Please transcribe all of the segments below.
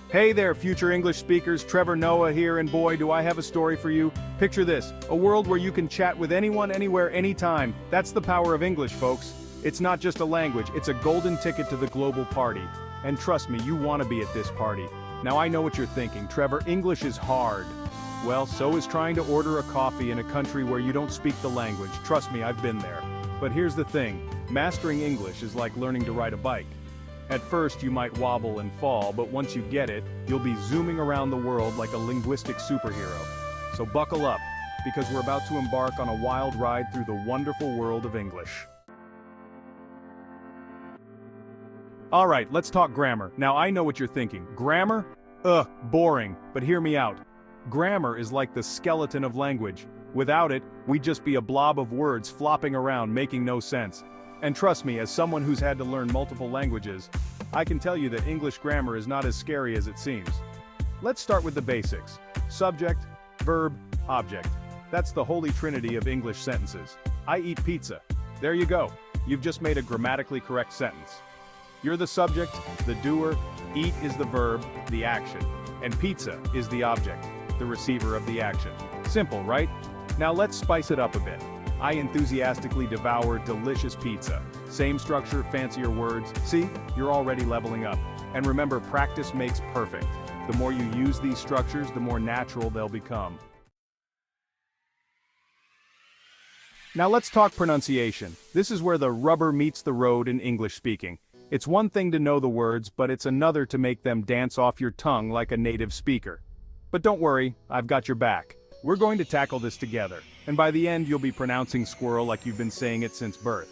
Hey there, future English speakers, Trevor Noah here, and boy, do I have a story for you. Picture this, a world where you can chat with anyone, anywhere, anytime. That's the power of English, folks. It's not just a language, it's a golden ticket to the global party. And trust me, you want to be at this party. Now I know what you're thinking, Trevor, English is hard. Well, so is trying to order a coffee in a country where you don't speak the language. Trust me, I've been there. But here's the thing, mastering English is like learning to ride a bike. At first you might wobble and fall, but once you get it, you'll be zooming around the world like a linguistic superhero. So buckle up, because we're about to embark on a wild ride through the wonderful world of English. Alright, let's talk grammar. Now I know what you're thinking. Grammar? Ugh, boring, but hear me out. Grammar is like the skeleton of language. Without it, we'd just be a blob of words flopping around making no sense. And trust me, as someone who's had to learn multiple languages, I can tell you that English grammar is not as scary as it seems. Let's start with the basics. Subject, verb, object. That's the holy trinity of English sentences. I eat pizza. There you go. You've just made a grammatically correct sentence. You're the subject, the doer, eat is the verb, the action, and pizza is the object, the receiver of the action. Simple, right? Now let's spice it up a bit. I enthusiastically devour delicious pizza. Same structure, fancier words. See, you're already leveling up. And remember, practice makes perfect. The more you use these structures, the more natural they'll become. Now let's talk pronunciation. This is where the rubber meets the road in English speaking. It's one thing to know the words, but it's another to make them dance off your tongue like a native speaker. But don't worry, I've got your back. We're going to tackle this together, and by the end you'll be pronouncing squirrel like you've been saying it since birth.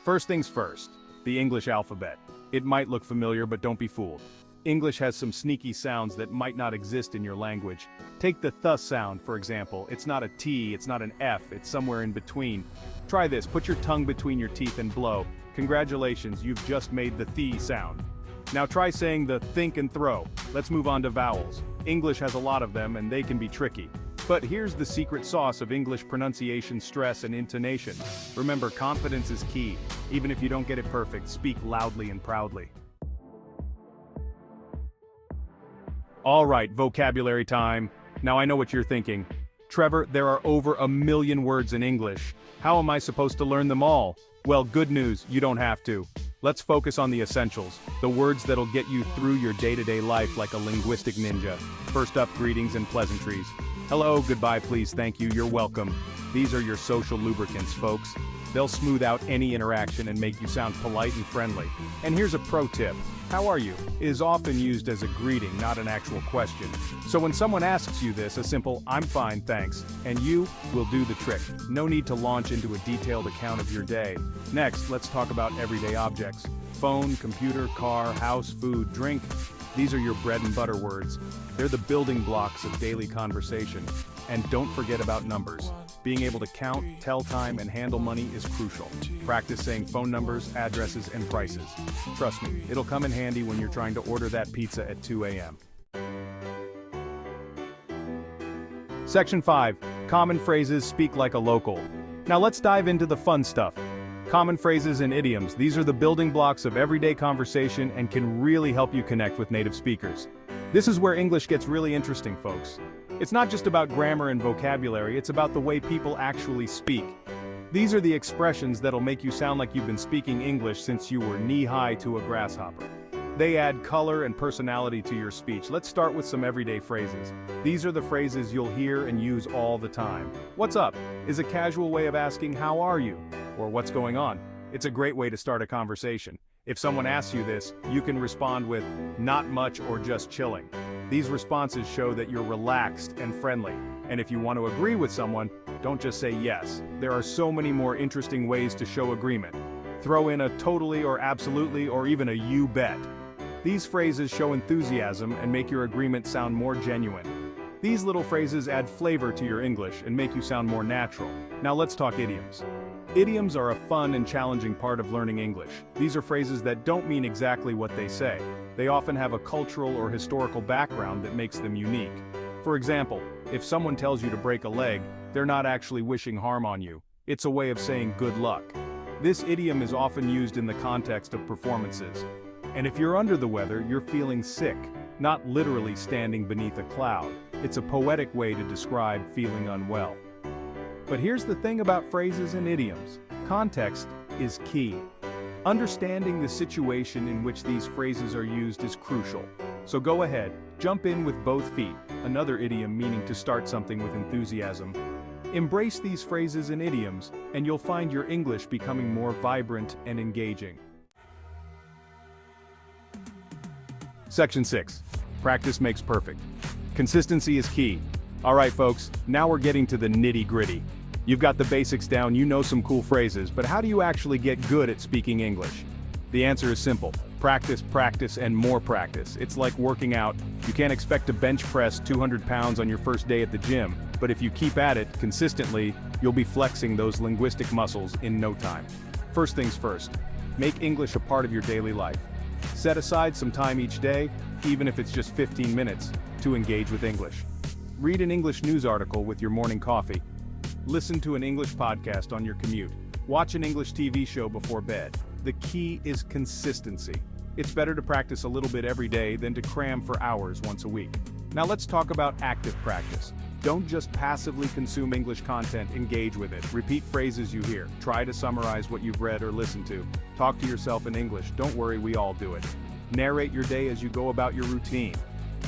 First things first, the English alphabet. It might look familiar, but don't be fooled. English has some sneaky sounds that might not exist in your language. Take the th sound, for example. It's not a T, it's not an F, it's somewhere in between. Try this, put your tongue between your teeth and blow. Congratulations, you've just made the th sound. Now try saying the think and throw. Let's move on to vowels. English has a lot of them and they can be tricky. But here's the secret sauce of English pronunciation: stress and intonation. Remember, confidence is key. Even if you don't get it perfect, speak loudly and proudly. Alright, vocabulary time. Now I know what you're thinking. Trevor, there are over 1 million words in English. How am I supposed to learn them all? Well, good news, you don't have to. Let's focus on the essentials, the words that'll get you through your day-to-day life like a linguistic ninja. First up, greetings and pleasantries. Hello, goodbye, please, thank you, you're welcome. These are your social lubricants, folks. They'll smooth out any interaction and make you sound polite and friendly. And here's a pro tip. How are you? Is often used as a greeting, not an actual question. So when someone asks you this, a simple, I'm fine, thanks, and you will do the trick. No need to launch into a detailed account of your day. Next, let's talk about everyday objects. Phone, computer, car, house, food, drink. These are your bread and butter words. They're the building blocks of daily conversation. And don't forget about numbers. Being able to count, tell time, and handle money is crucial. Practice saying phone numbers, addresses, and prices. Trust me, it'll come in handy when you're trying to order that pizza at 2 a.m. Section 5. Common phrases, speak like a local. Now let's dive into the fun stuff. Common phrases and idioms. These are the building blocks of everyday conversation and can really help you connect with native speakers. This is where English gets really interesting, folks. It's not just about grammar and vocabulary, it's about the way people actually speak. These are the expressions that'll make you sound like you've been speaking English since you were knee-high to a grasshopper. They add color and personality to your speech. Let's start with some everyday phrases. These are the phrases you'll hear and use all the time. What's up? Is a casual way of asking how are you? Or what's going on? It's a great way to start a conversation. If someone asks you this, you can respond with not much or just chilling. These responses show that you're relaxed and friendly. And if you want to agree with someone, don't just say yes. There are so many more interesting ways to show agreement. Throw in a totally or absolutely or even a you bet. These phrases show enthusiasm and make your agreement sound more genuine. These little phrases add flavor to your English and make you sound more natural. Now let's talk idioms. Idioms are a fun and challenging part of learning English. These are phrases that don't mean exactly what they say. They often have a cultural or historical background that makes them unique. For example, if someone tells you to break a leg, they're not actually wishing harm on you. It's a way of saying good luck. This idiom is often used in the context of performances. And if you're under the weather, you're feeling sick. not literally standing beneath a cloud. It's a poetic way to describe feeling unwell. But here's the thing about phrases and idioms. Context is key. Understanding the situation in which these phrases are used is crucial. So go ahead, jump in with both feet, another idiom meaning to start something with enthusiasm. Embrace these phrases and idioms, and you'll find your English becoming more vibrant and engaging. Section 6. Practice makes perfect. Consistency is key. Alright folks, now we're getting to the nitty-gritty. You've got the basics down, you know some cool phrases, but how do you actually get good at speaking English? The answer is simple. Practice, practice, and more practice. It's like working out. You can't expect to bench press 200 pounds on your first day at the gym, but if you keep at it consistently, you'll be flexing those linguistic muscles in no time. First things first, make English a part of your daily life. Set aside some time each day, even if it's just 15 minutes, to engage with English. Read an English news article with your morning coffee. Listen to an English podcast on your commute. Watch an English TV show before bed. The key is consistency. It's better to practice a little bit every day than to cram for hours once a week. Now let's talk about active practice. Don't just passively consume English content, engage with it. Repeat phrases you hear. Try to summarize what you've read or listened to. Talk to yourself in English. Don't worry, we all do it. Narrate your day as you go about your routine.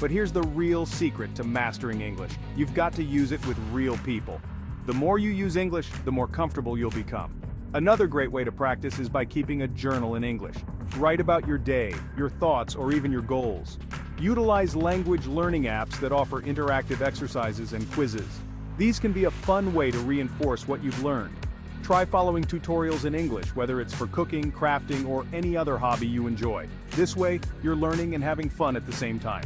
But here's the real secret to mastering English. You've got to use it with real people. The more you use English, the more comfortable you'll become. Another great way to practice is by keeping a journal in English. Write about your day, your thoughts, or even your goals. Utilize language learning apps that offer interactive exercises and quizzes. These can be a fun way to reinforce what you've learned. Try following tutorials in English, whether it's for cooking, crafting, or any other hobby you enjoy. This way, you're learning and having fun at the same time.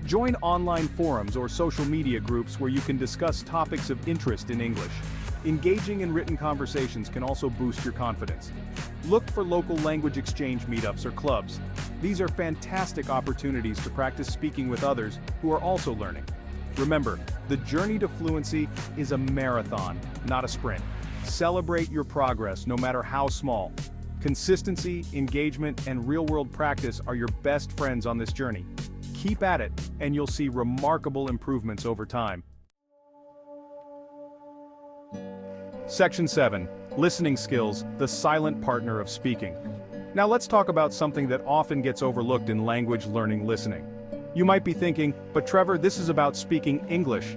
Join online forums or social media groups where you can discuss topics of interest in English. Engaging in written conversations can also boost your confidence. Look for local language exchange meetups or clubs. These are fantastic opportunities to practice speaking with others who are also learning. Remember, the journey to fluency is a marathon, not a sprint. Celebrate your progress, no matter how small. Consistency, engagement, and real-world practice are your best friends on this journey. Keep at it, and you'll see remarkable improvements over time. Section 7. Listening skills, the silent partner of speaking. Now let's talk about something that often gets overlooked in language learning listening. You might be thinking, but Trevor, this is about speaking English.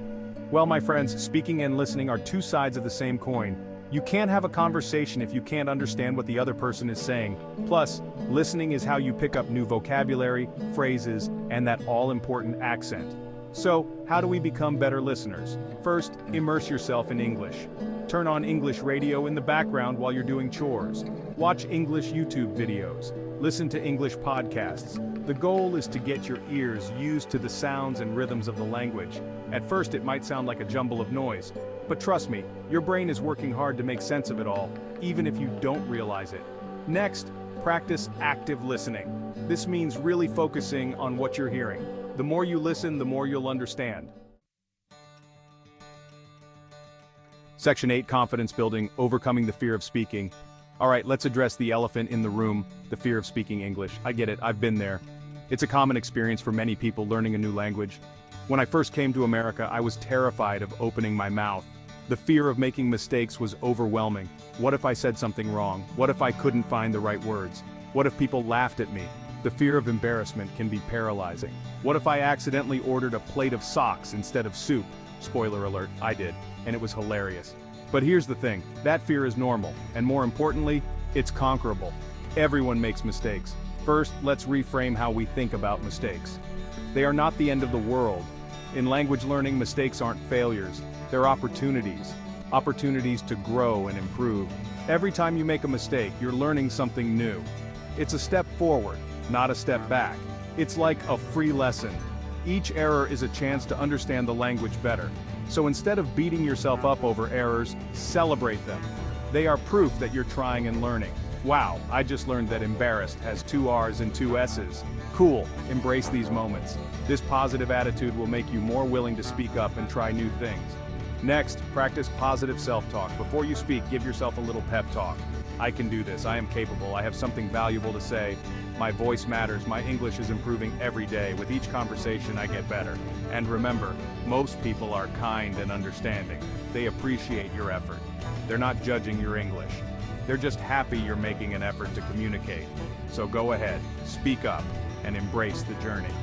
Well, my friends, speaking and listening are two sides of the same coin. You can't have a conversation if you can't understand what the other person is saying. Plus, listening is how you pick up new vocabulary, phrases, and that all-important accent. So, how do we become better listeners? First, immerse yourself in English. Turn on English radio in the background while you're doing chores. Watch English YouTube videos. Listen to English podcasts. The goal is to get your ears used to the sounds and rhythms of the language. At first it might sound like a jumble of noise, but trust me, your brain is working hard to make sense of it all, even if you don't realize it. Next, practice active listening. This means really focusing on what you're hearing. The more you listen, the more you'll understand. Section 8, Confidence Building, Overcoming the Fear of Speaking. Alright, let's address the elephant in the room, the fear of speaking English. I get it, I've been there. It's a common experience for many people learning a new language. When I first came to America, I was terrified of opening my mouth. The fear of making mistakes was overwhelming. What if I said something wrong? What if I couldn't find the right words? What if people laughed at me? The fear of embarrassment can be paralyzing. What if I accidentally ordered a plate of socks instead of soup? Spoiler alert, I did, and it was hilarious. But here's the thing, that fear is normal, and more importantly, it's conquerable. Everyone makes mistakes. First, let's reframe how we think about mistakes. They are not the end of the world. In language learning, mistakes aren't failures, they're opportunities. Opportunities to grow and improve. Every time you make a mistake, you're learning something new. It's a step forward, not a step back. It's like a free lesson. Each error is a chance to understand the language better. So instead of beating yourself up over errors, celebrate them. They are proof that you're trying and learning. Wow, I just learned that embarrassed has 2 R's and 2 S's. Cool, embrace these moments. This positive attitude will make you more willing to speak up and try new things. Next, practice positive self-talk. Before you speak, give yourself a little pep talk. I can do this, I am capable, I have something valuable to say. My voice matters, my English is improving every day. With each conversation I get better. And remember, most people are kind and understanding. They appreciate your effort. They're not judging your English. They're just happy you're making an effort to communicate. So go ahead, speak up, and embrace the journey.